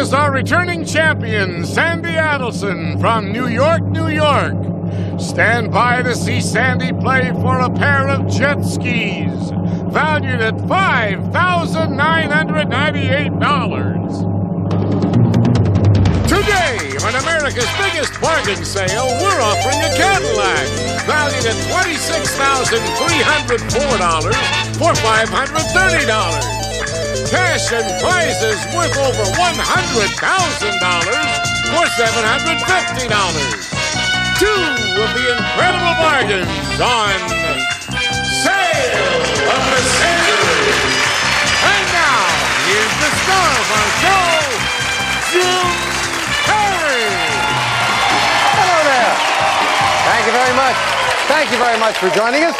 introduces our returning champion, Sandi from New York, New York. Stand by to see Sandi play for a pair of jet skis, valued at $5,998. Today, on America's biggest bargain sale, we're offering a Cadillac, valued at $26,304 for $530. Cash and prizes worth over $100,000 for $750. Two of the incredible bargains on Sale of the Century. And now, here's the star of our show, Jim Perry. Hello there. Thank you very much. Thank you very much for joining us.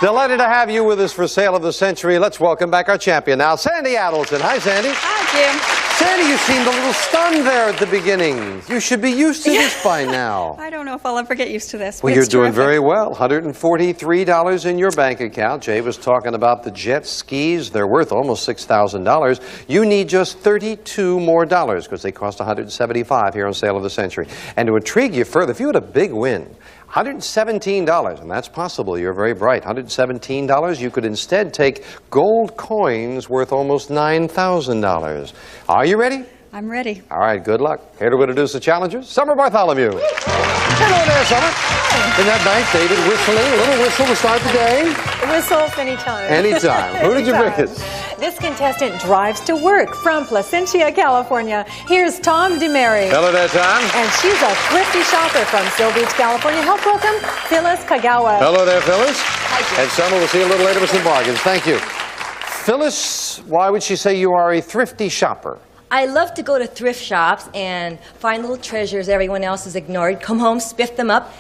Delighted to have you with us for Sale of the Century. Let's welcome back our champion now, Sandi Adelson. Hi, Sandi. Hi, Jim. Sandi, you seemed a little stunned there at the beginning. You should be used to this by now. I don't know if I'll ever get used to this. Well, you're doing very well. $143 in your bank account. Jay was talking about the jet skis. They're worth almost $6,000. You need just $32 more because they cost $175 here on Sale of the Century. And to intrigue you further, if you had a big win, $117, and that's possible. You're very bright. $117, you could instead take gold coins worth almost $9,000. Are you ready? I'm ready. All right, good luck. Here to introduce the challengers, Summer Bartholomew. Hello there, Summer. Isn't that nice? David whistling, a little whistle to start the day. Whistles anytime. Anytime. Who did you bring us? This contestant drives to work from Placentia, California. Here's Tom DeMary. Hello there, Tom. And she's a thrifty shopper from Seal Beach, California. Help welcome Phyllis Kagawa. Hello there, Phyllis. Hi, Jim. And Summer, we'll see you a little later with some bargains. Thank you. Phyllis, why would she say you are a thrifty shopper? I love to go to thrift shops and find little treasures everyone else has ignored, come home, spiff them up,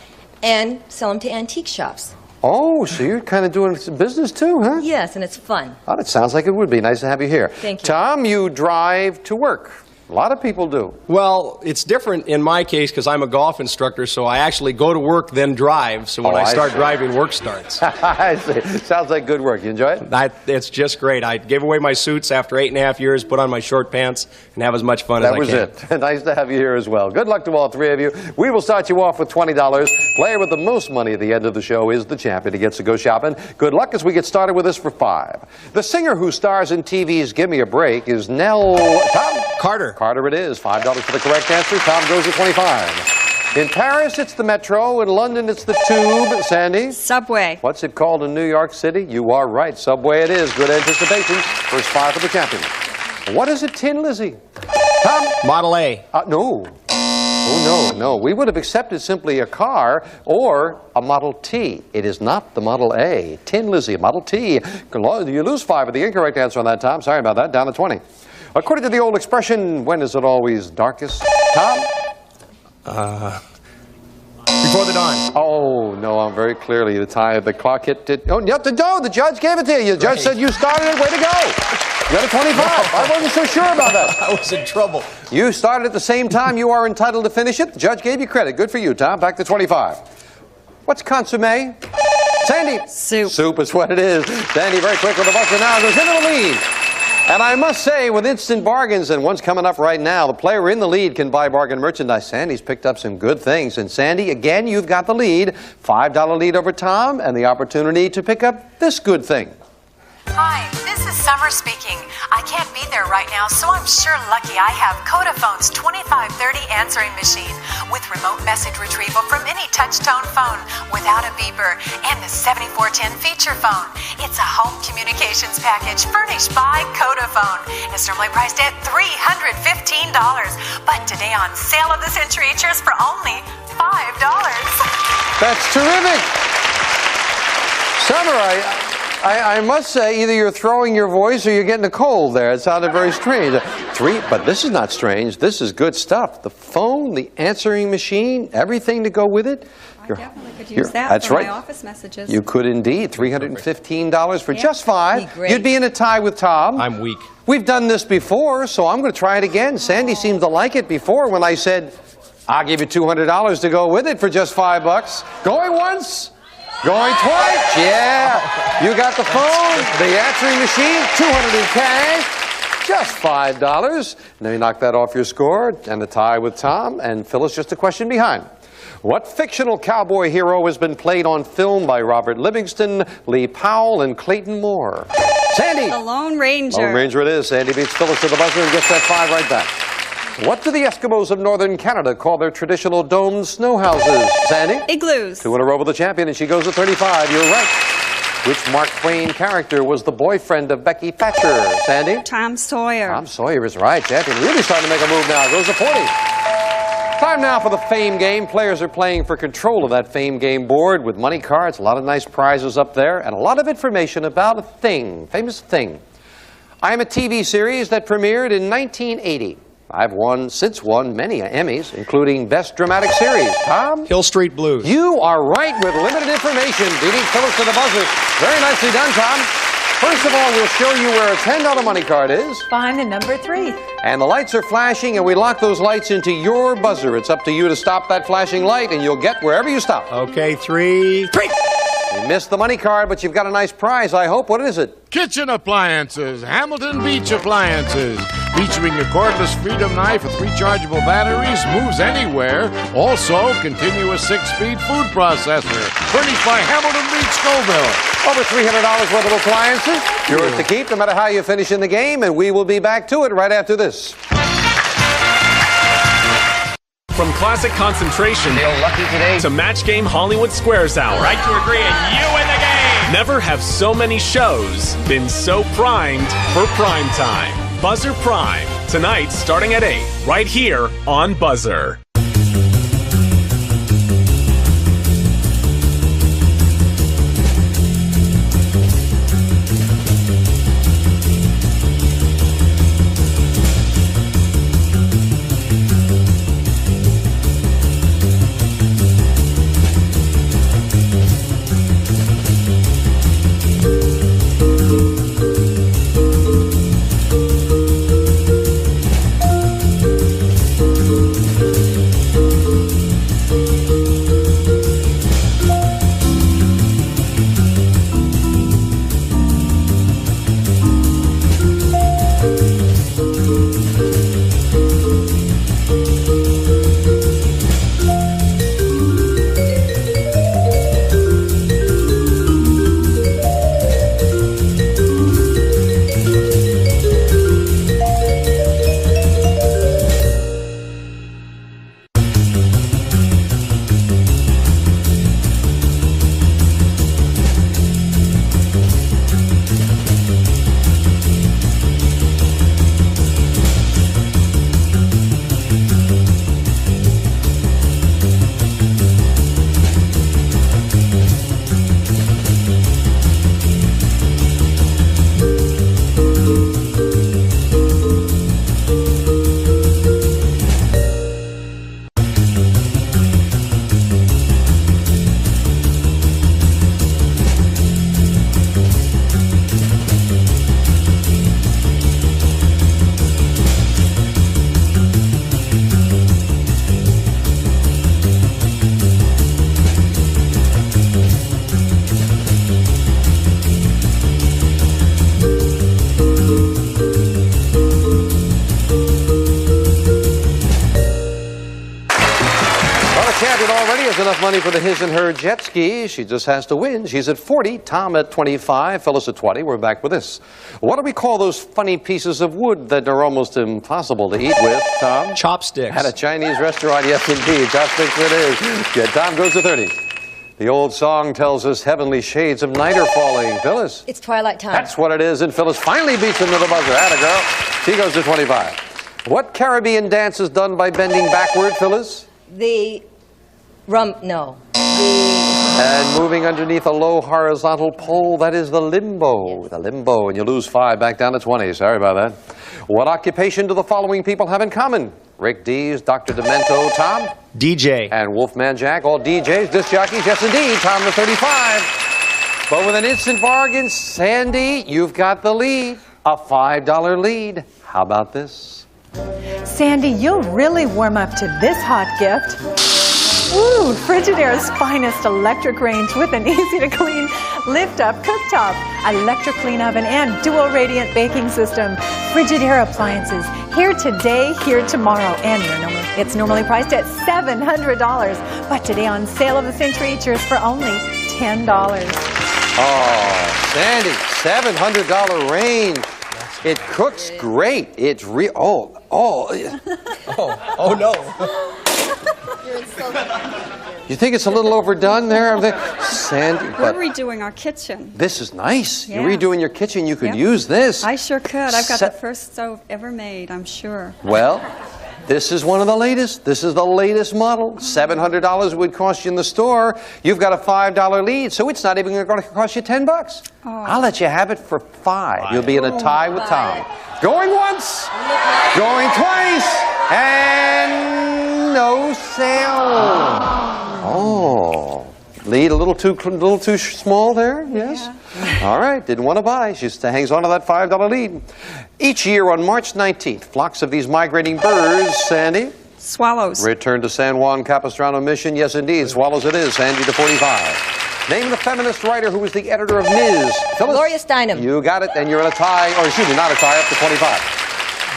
and sell them to antique shops. Oh, so you're kind of doing some business too, huh? Yes, and it's fun. Oh, it sounds like it would be. Nice to have you here. Thank you. Tom, you drive to work. A lot of people do. Well, it's different in my case because I'm a golf instructor, so I actually go to work, then drive. So when I start driving, work starts. I see. Sounds like good work. You enjoy it? It's just great. I gave away my suits after 8.5 years, put on my short pants, and have as much fun as I can. That was it. Nice to have you here as well. Good luck to all three of you. We will start you off with $20. Player with the most money at the end of the show is the champion. He gets to go shopping. Good luck as we get started with this for $5. The singer who stars in TV's Give Me a Break is Tom Carter. Carter it is. $5 for the correct answer. Tom goes to 25. In Paris, it's the Metro. In London, it's the Tube. Sandi? Subway. What's it called in New York City? You are right. Subway it is. Good anticipation. First $5 for the champion. What is a Tin Lizzie? Tom? Model A. No. Oh, no. We would have accepted simply a car or a Model T. It is not the Model A. Tin Lizzie, Model T. You lose 5 for the incorrect answer on that, Tom. Sorry about that. Down to 20. According to the old expression, when is it always darkest? Tom? Before the dawn. Oh, no, I'm very clearly the time the clock hit. Oh, you have to go. The judge gave it to you. The judge said you started it. Way to go. You got a 25. I wasn't so sure about that. I was in trouble. You started at the same time. You are entitled to finish it. The judge gave you credit. Good for you, Tom. Back to 25. What's consommé? Sandi? Soup. Soup is what it is. Sandi, very quick with the buzzer now, goes into the lead. And I must say, with instant bargains, and one's coming up right now, the player in the lead can buy bargain merchandise. Sandi's picked up some good things. And Sandi, again, you've got the lead. $5 lead over Tom, and the opportunity to pick up this good thing. Hi, this is Summer speaking. I can't be there right now, so I'm sure lucky I have Codafone's 2530 answering machine with remote message retrieval from any touch-tone phone without a beeper and the 7410 feature phone. It's a home communications package furnished by Codafone. It's normally priced at $315, but today on Sale of the Century, it's yours for only $5. That's terrific. Summer, I must say, either you're throwing your voice or you're getting a cold there. It sounded very strange. But this is not strange. This is good stuff. The phone, the answering machine, everything to go with it. I definitely could use that for my office messages. You could indeed. $315 for just $5. You'd be in a tie with Tom. I'm weak. We've done this before, so I'm going to try it again. Sandi seemed to like it before when I said, I'll give you $200 to go with it for just $5. Going once. Going twice, yeah. You got the phone, the answering machine, $200 in cash. Just $5. Now you knock that off your score, and a tie with Tom, and Phyllis just a question behind. What fictional cowboy hero has been played on film by Robert Livingston, Lee Powell, and Clayton Moore? Sandy! The Lone Ranger. Lone Ranger it is. Sandy beats Phyllis to the buzzer and gets that 5 right back. What do the Eskimos of northern Canada call their traditional domed snow houses? Sandy? Igloos. 2 in a row with the champion, and she goes to 35. You're right. Which Mark Twain character was the boyfriend of Becky Thatcher? Sandy? Tom Sawyer. Tom Sawyer is right. Champion really starting to make a move now. Goes to 40. Time now for the Fame Game. Players are playing for control of that Fame Game board with money cards, a lot of nice prizes up there, and a lot of information about a thing, famous thing. I am a TV series that premiered in 1980. I've since won many Emmys, including Best Dramatic Series. Tom? Hill Street Blues. You are right with limited information, beating Phyllis to the buzzer. Very nicely done, Tom. First of all, we'll show you where a $10 money card is. Find the number 3. And the lights are flashing, and we lock those lights into your buzzer. It's up to you to stop that flashing light, and you'll get wherever you stop. Okay, 3. You missed the money card, but you've got a nice prize, I hope. What is it? Kitchen appliances, Hamilton Beach appliances. Featuring a cordless Freedom knife with rechargeable batteries, moves anywhere. Also, continuous 6-speed food processor. Furnished by Hamilton Beach Scoville. Over $300 worth of appliances. Yours to keep no matter how you finish in the game, and we will be back to it right after this. From classic concentration to match game Hollywood Squares Hour. Right to agree, and you win the game. Never have so many shows been so primed for prime time. Buzzer Prime, tonight starting at 8, right here on Buzzer. Enough money for the his and her jet skis. She just has to win. She's at 40, Tom at 25, Phyllis at 20. We're back with this. What do we call those funny pieces of wood that are almost impossible to eat with, Tom? Chopsticks. At a Chinese restaurant, yes indeed. Chopsticks it is. Yeah, Tom goes to 30. The old song tells us heavenly shades of night are falling. Phyllis? It's twilight time. That's what it is, and Phyllis finally beats him to the buzzer. Atta girl. She goes to 25. What Caribbean dance is done by bending backward, Phyllis? And moving underneath a low horizontal pole, that is the limbo. Yes. The limbo, and you lose 5, back down to 20. Sorry about that. What occupation do the following people have in common? Rick Dees, Dr. Demento, Tom? DJ. And Wolfman Jack, all DJs, disc jockeys, yes indeed, Tom to 35. But with an instant bargain, Sandy, you've got the lead. A $5 lead. How about this? Sandy, you'll really warm up to this hot gift. Ooh, Frigidaire's finest electric range with an easy-to-clean lift-up cooktop, electric clean oven, and dual radiant baking system. Frigidaire appliances. Here today, here tomorrow. And it's normally priced at $700. But today on Sale of the Century, it's yours for only $10. Oh, Sandy, $700 range. It cooks great. It's oh no. You think it's a little overdone there? Sandy, We're redoing our kitchen. This is nice. Yeah. You're redoing your kitchen. You could use this. I sure could. I've got the first stove ever made, I'm sure. Well, this is one of the latest. This is the latest model. $700 would cost you in the store. You've got a $5 lead, so it's not even going to cost you $10. Oh. I'll let you have it for $5. You'll be in a tie with Tom. Going once, going twice, and no sale. Oh, lead a little too small there. Yes. Yeah. All right. Didn't want to buy. She just hangs on to that $5 lead. Each year on March 19th, flocks of these migrating birds, Sandy. Swallows. Return to San Juan Capistrano Mission. Yes, indeed. Swallows it is. Sandy to 45. Name the feminist writer who was the editor of Ms. Phyllis. Gloria Steinem. You got it, and you're in a tie, or excuse me, not a tie, up to 25.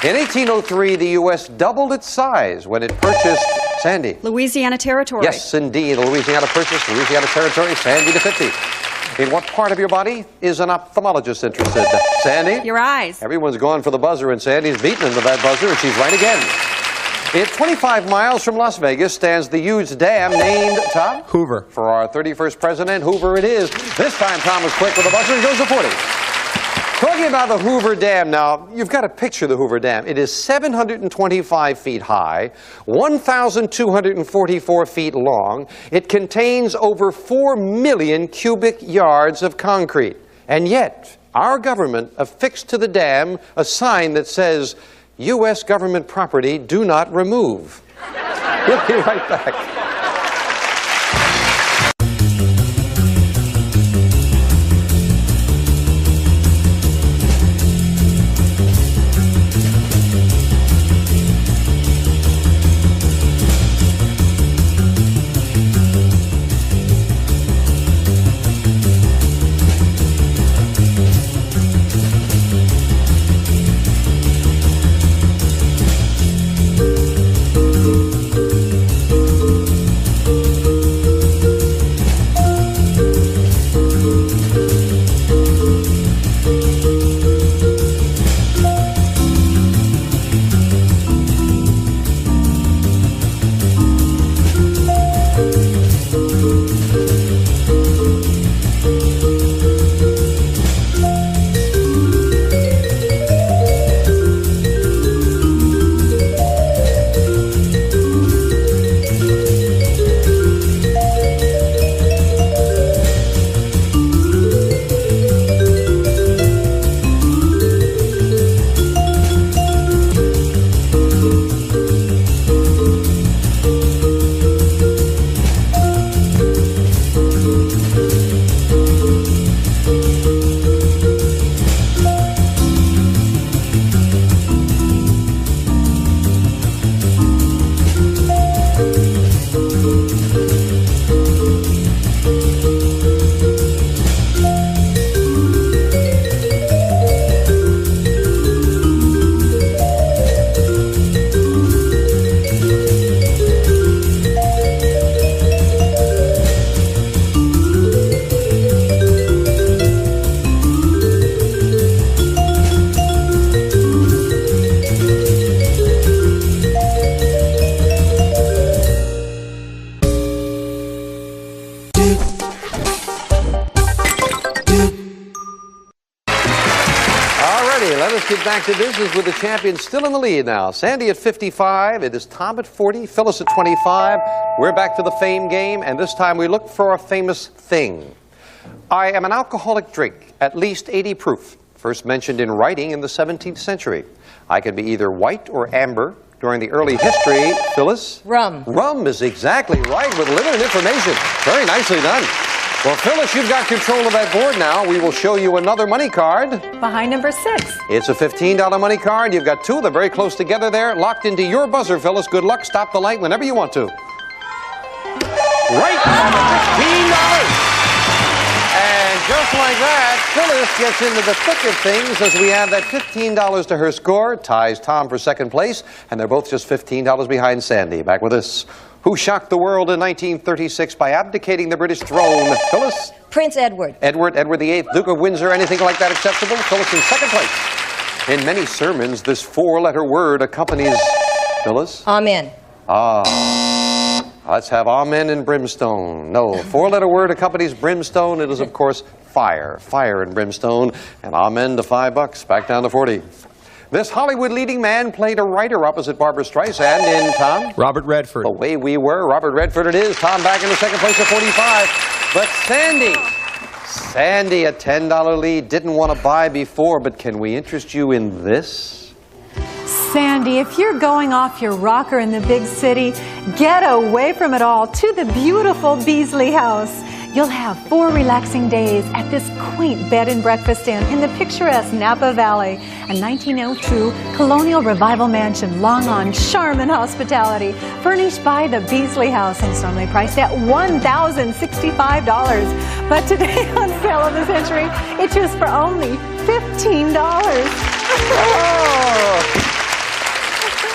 In 1803, the U.S. doubled its size when it purchased, Sandy. Louisiana Territory. Yes, indeed. Louisiana Purchase, Louisiana Territory, Sandy to 50. In what part of your body is an ophthalmologist interested? Sandy? Your eyes. Everyone's gone for the buzzer, and Sandy's beaten into that buzzer, and she's right again. 25 miles from Las Vegas stands the huge dam named, Tom? Hoover. For our 31st president, Hoover it is. This time Tom was quick with the buzzer and goes to 40. Talking about the Hoover Dam now, you've got to picture the Hoover Dam. It is 725 feet high, 1,244 feet long. It contains over 4 million cubic yards of concrete. And yet, our government affixed to the dam a sign that says, U.S. government property, do not remove. We'll be right back. Back to business with the champion still in the lead now. Sandy at 55. It is Tom at 40. Phyllis at 25. We're back to the fame game, and this time we look for a famous thing. I am an alcoholic drink, at least 80 proof. First mentioned in writing in the 17th century. I can be either white or amber. During the early history, Phyllis? Rum. Rum is exactly right with limited information. Very nicely done. Well, Phyllis, you've got control of that board now. We will show you another money card. Behind number 6. It's a $15 money card. You've got two. They're very close together there. Locked into your buzzer, Phyllis. Good luck. Stop the light whenever you want to. Right on the $15. And just like that, Phyllis gets into the thick of things as we add that $15 to her score, ties Tom for second place, and they're both just $15 behind Sandy. Back with us. Who shocked the world in 1936 by abdicating the British throne? Phyllis? Prince Edward. Edward VIII, Duke of Windsor, anything like that acceptable? Phyllis in second place. In many sermons, this four-letter word accompanies... Phyllis? Amen. Let's have amen and brimstone. No, four-letter word accompanies brimstone. It is, of course, fire. Fire and brimstone. And amen to $5. Back down to 40. This Hollywood leading man played a writer opposite Barbra Streisand in Tom. Robert Redford. The Way We Were. Robert Redford it is. Tom back in the second place at 45. But Sandy, a $10 lead. Didn't want to buy before, but can we interest you in this? Sandy, if you're going off your rocker in the big city, get away from it all to the beautiful Beasley House. You'll have 4 relaxing days at this quaint bed and breakfast inn in the picturesque Napa Valley, a 1902 colonial revival mansion long on charm and hospitality, furnished by the Beasley House, and it's normally priced at $1,065. But today on Sale of the Century, it's just for only $15. Oh.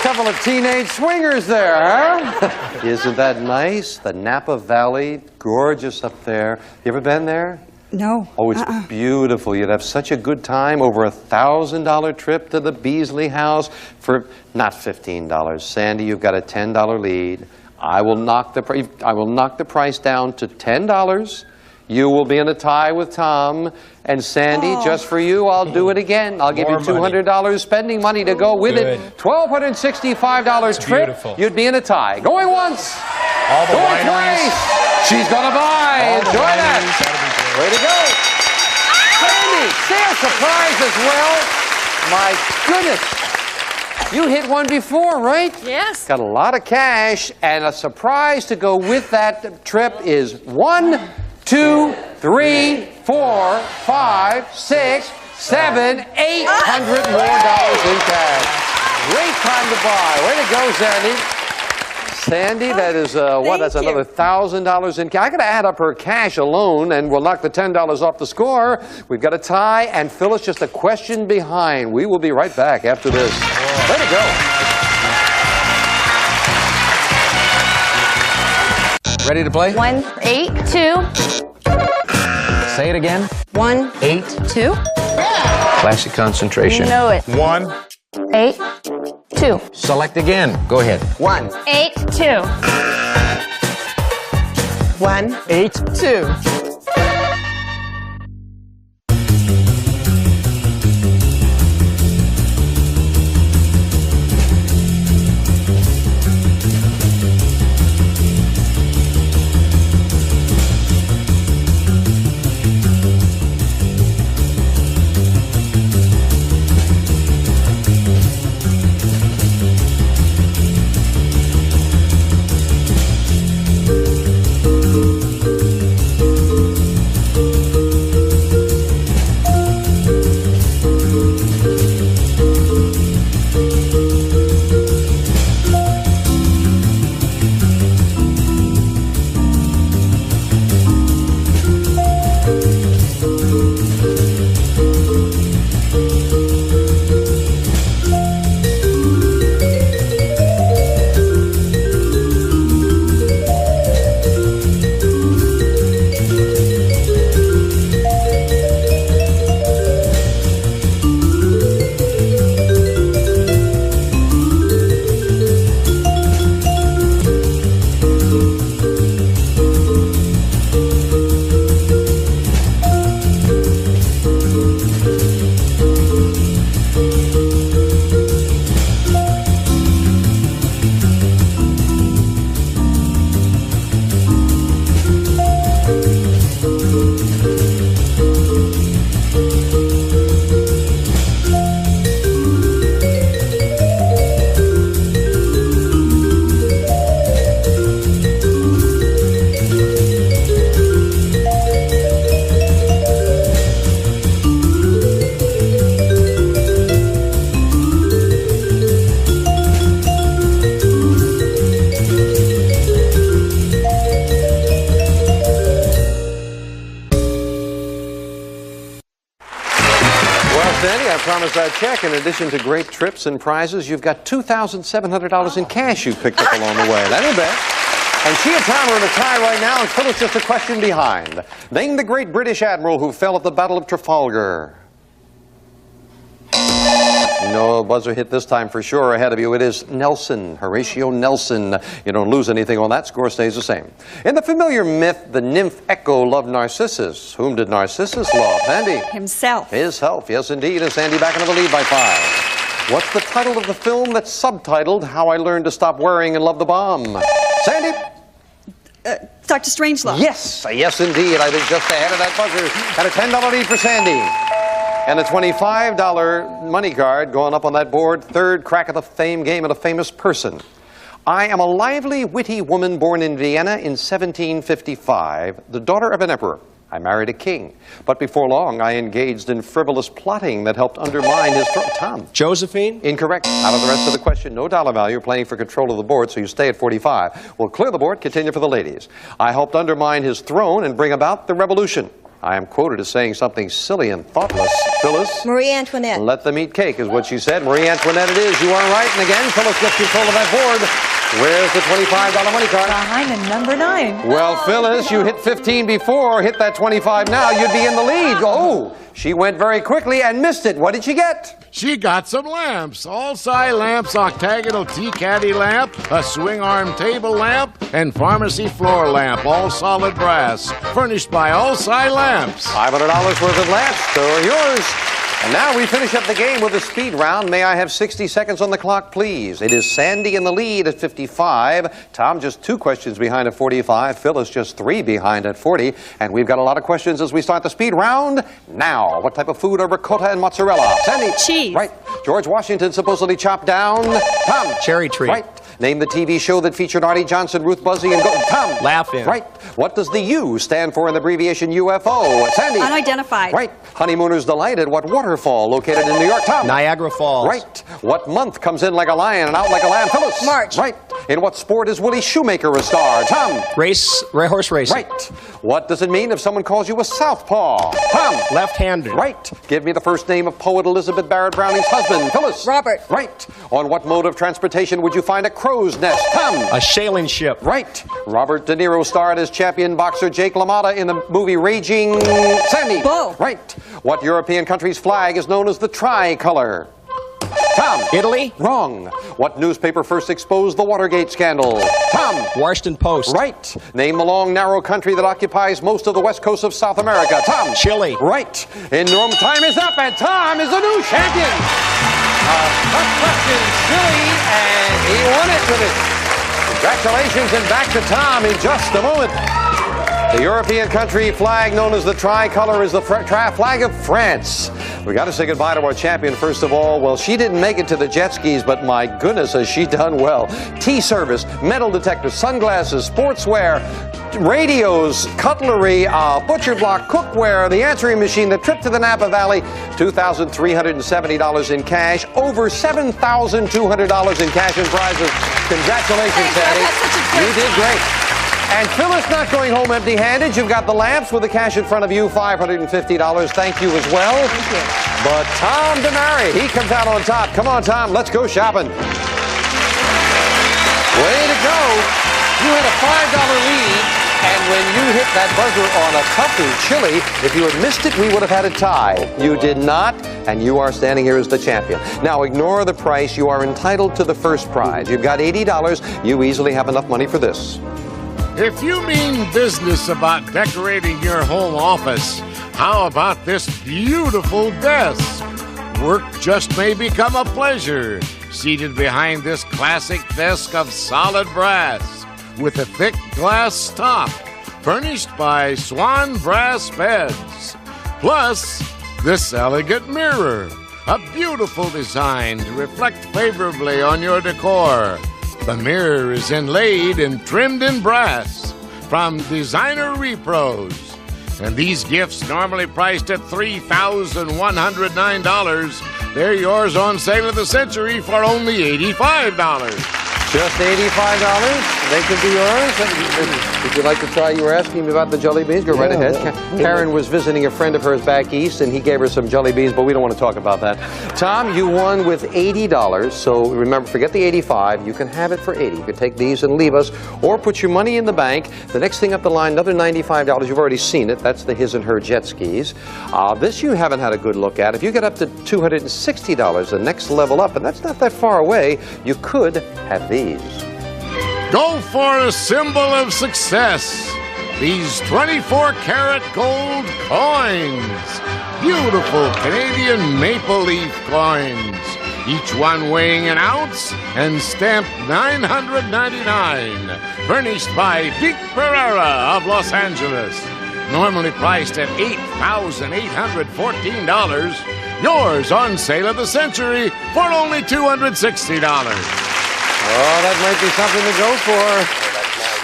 Couple of teenage swingers there, huh? Isn't that nice? The Napa Valley, gorgeous up there. You ever been there? No. Oh, it's beautiful. You'd have such a good time. Over $1,000 trip to the Beasley House for not $15. Sandy, you've got a $10 lead. I will knock the price down to $10. You will be in a tie with Tom. And Sandy, just for you, I'll do it again. I'll give you $200 spending money to go with it. $1,265 trip. Beautiful. You'd be in a tie. Going once. All the going twice. She's going to buy. Enjoy that. Way to go. Sandy, sale surprise as well. My goodness. You hit one before, right? Yes. Got a lot of cash, and a surprise to go with that trip is 1, 2, 3, 4, 5, 6, 7, $800 more in cash. Great time to buy. Way to go, Sandy. Sandy, that is, that's another $1,000 in cash. I got to add up her cash alone, and we'll knock the $10 off the score. We've got a tie, and Phyllis just a question behind. We will be right back after this. Way to go. Ready to play? 1, 8, 2. Say it again. 1, 8, 2. Classic concentration. You know it. 1, 8, 2. Select again. Go ahead. 1, 8, 2. 1, 8, 2. promised that check. In addition to great trips and prizes, you've got $2,700 in cash you picked up along the way. That ain't bad. And she and Tom are in a tie right now, and Phyllis just a question behind. Name the great British admiral who fell at the Battle of Trafalgar. No buzzer hit this time for sure. Ahead of you, it is Nelson, Horatio Nelson. You don't lose anything on that. Score stays the same. In the familiar myth, the nymph Echo loved Narcissus. Whom did Narcissus love? Sandi? Himself. Himself, yes indeed. And Sandi back into the lead by 5. What's the title of the film that's subtitled How I Learned to Stop Worrying and Love the Bomb? Sandi? Dr. Strangelove. Yes, yes indeed. I think just ahead of that buzzer. At a $10 lead for Sandi. And a $25 money card going up on that board. Third crack at the fame game of a famous person. I am a lively, witty woman born in Vienna in 1755, the daughter of an emperor. I married a king. But before long, I engaged in frivolous plotting that helped undermine his throne. Tom. Josephine? Incorrect. Out of the rest of the question, no dollar value, playing for control of the board, so you stay at 45. We'll clear the board, continue for the ladies. I helped undermine his throne and bring about the revolution. I am quoted as saying something silly and thoughtless. Phyllis? Marie Antoinette. Let them eat cake is what she said. Marie Antoinette it is. You are right. And again, Phyllis gets control of that board. Where's the $25 money card? Behind the number 9. Well, Phyllis, you hit 15 before. Hit that 25 now. You'd be in the lead. Oh, she went very quickly and missed it. What did she get? She got some lamps. All-side lamps, octagonal tea caddy lamp, a swing arm table lamp, and pharmacy floor lamp, all solid brass. Furnished by All-side Lamps. $500 worth of lamps. So are yours. And now we finish up the game with a speed round. May I have 60 seconds on the clock, please? It is Sandi in the lead at 55. Tom just 2 questions behind at 45. Phyllis just 3 behind at 40. And we've got a lot of questions as we start the speed round now. What type of food are ricotta and mozzarella? Sandi. Cheese. Right. George Washington supposedly chopped down. Tom. Cherry tree. Right. Name the TV show that featured Artie Johnson, Ruth Buzzy, and Tom. Laugh-In. Right. What does the U stand for in the abbreviation UFO? Sandi. Unidentified. Right. Honeymooners delight at what waterfall located in New York? Tom. Niagara Falls. Right. What month comes in like a lion and out like a lamb? Phyllis. March. Right. In what sport is Willie Shoemaker a star? Tom. Horse racing. Right. What does it mean if someone calls you a southpaw? Tom. Left-handed. Right. Give me the first name of poet Elizabeth Barrett Browning's husband. Phyllis. Robert. Right. On what mode of transportation would you find a crow's nest? Tom. A sailing ship. Right. Robert De Niro starred as champion boxer Jake LaMotta in the movie Raging Sandi. Bull. Right. What European country's flag is known as the tricolor? Tom. Italy. Wrong. What newspaper first exposed the Watergate scandal? Tom. Washington Post. Right. Name the long, narrow country that occupies most of the west coast of South America. Tom. Chile. Right. Norm, time is up, and Tom is the new champion. Tough question, Chile, and he won it with it. Congratulations, and back to Tom in just a moment. The European country flag known as the tricolor is the flag of France. We got to say goodbye to our champion first of all. Well, she didn't make it to the jet skis, but my goodness, has she done well. Tea service, metal detectors, sunglasses, sportswear, radios, cutlery, butcher block, cookware, the answering machine, the trip to the Napa Valley, $2,370 in cash, over $7,200 in cash and prizes. Congratulations, Sandi. You did great. And Phyllis not going home empty-handed. You've got the lamps with the cash in front of you, $550. Thank you as well. Thank you. But Tom DeMary, he comes out on top. Come on, Tom, let's go shopping. Way to go. You had a $5 lead, and when you hit that buzzer on a toughie chili, if you had missed it, we would have had a tie. You did not, and you are standing here as the champion. Now, ignore the price. You are entitled to the first prize. You've got $80. You easily have enough money for this. If you mean business about decorating your home office, how about this beautiful desk? Work just may become a pleasure, seated behind this classic desk of solid brass, with a thick glass top, furnished by Swan Brass Beds. Plus, this elegant mirror, a beautiful design to reflect favorably on your decor. The mirror is inlaid and trimmed in brass from Designer Repros. And these gifts, normally priced at $3,109, they're yours on sale of the century for only $85. Just $85? They could be yours. Would you like to try? You were asking me about the jelly beans. Go right ahead. Karen was visiting a friend of hers back east, and he gave her some jelly beans, but we don't want to talk about that. Tom, you won with $80. So remember, forget the 85. You can have it for 80. You could take these and leave us, or put your money in the bank. The next thing up the line, another $95. You've already seen it. That's the his and her jet skis. This you haven't had a good look at. If you get up to $260, the next level up, and that's not that far away, you could have these. Go for a symbol of success. These 24-karat gold coins. Beautiful Canadian maple leaf coins. Each one weighing an ounce and stamped $999. Furnished by Pete Pereira of Los Angeles. Normally priced at $8,814. Yours on sale of the century for only $260. Oh, that might be something to go for.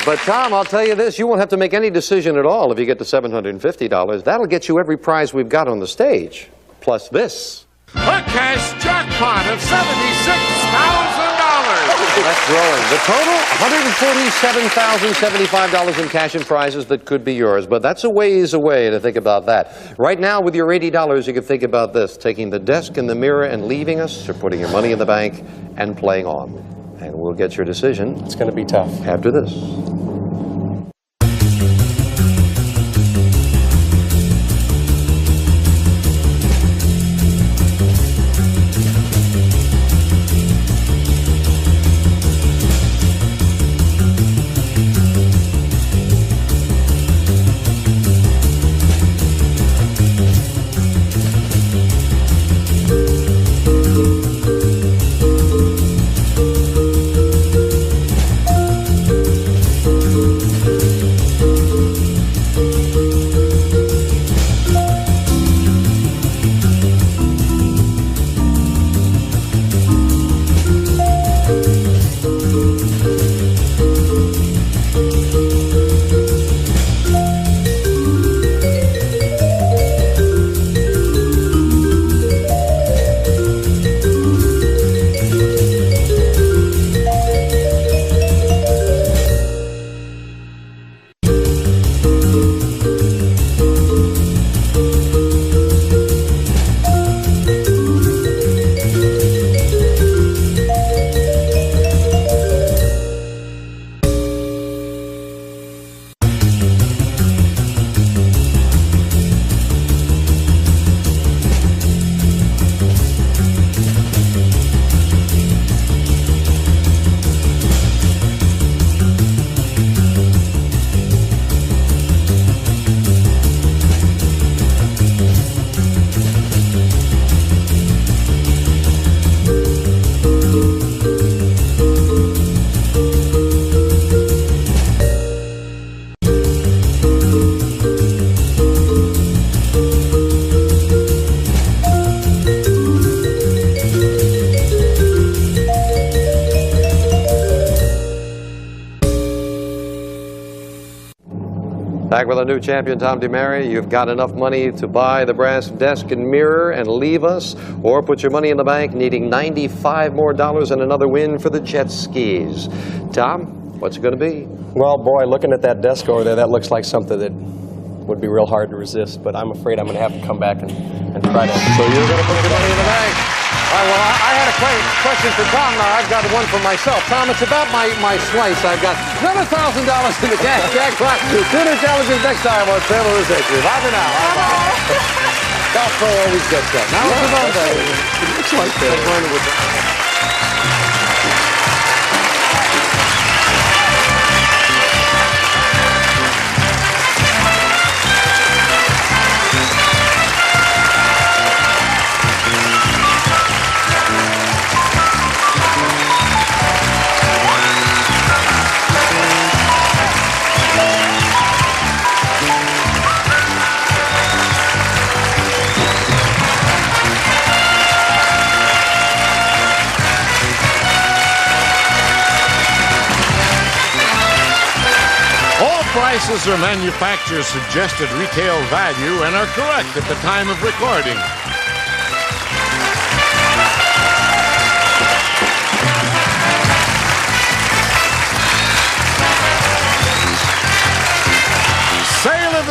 But, Tom, I'll tell you this. You won't have to make any decision at all if you get to $750. That'll get you every prize we've got on the stage, plus this. A cash jackpot of $76,000. That's growing. The total, $147,075 in cash and prizes that could be yours. But that's a ways away to think about that. Right now, with your $80, you can think about this. Taking the desk and the mirror and leaving us, or putting your money in the bank and playing on. And we'll get your decision. It's going to be tough. After this. Back with our new champion, Tom DeMary. You've got enough money to buy the brass desk and mirror and leave us, or put your money in the bank, needing $95 more and another win for the jet skis. Tom, what's it going to be? Well, boy, looking at that desk over there, that looks like something that would be real hard to resist, but I'm afraid I'm going to have to come back and try to... So you're going to put your money in the bank? All right, well, I had a question for Tom. Now, I've got one for myself. Tom, it's about my slice. I've got another $1,000 in the cash jackpot. Tune in challenges next time on Sale of the Century. Bye for now. Golf always gets that. Now it's about that. It looks like that. Prices are manufacturer's suggested retail value and are correct at the time of recording.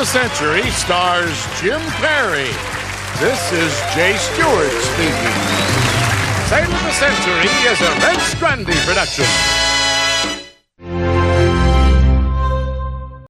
the Century stars Jim Perry. This is Jay Stewart speaking. Save of the Century is a Red Strandy production.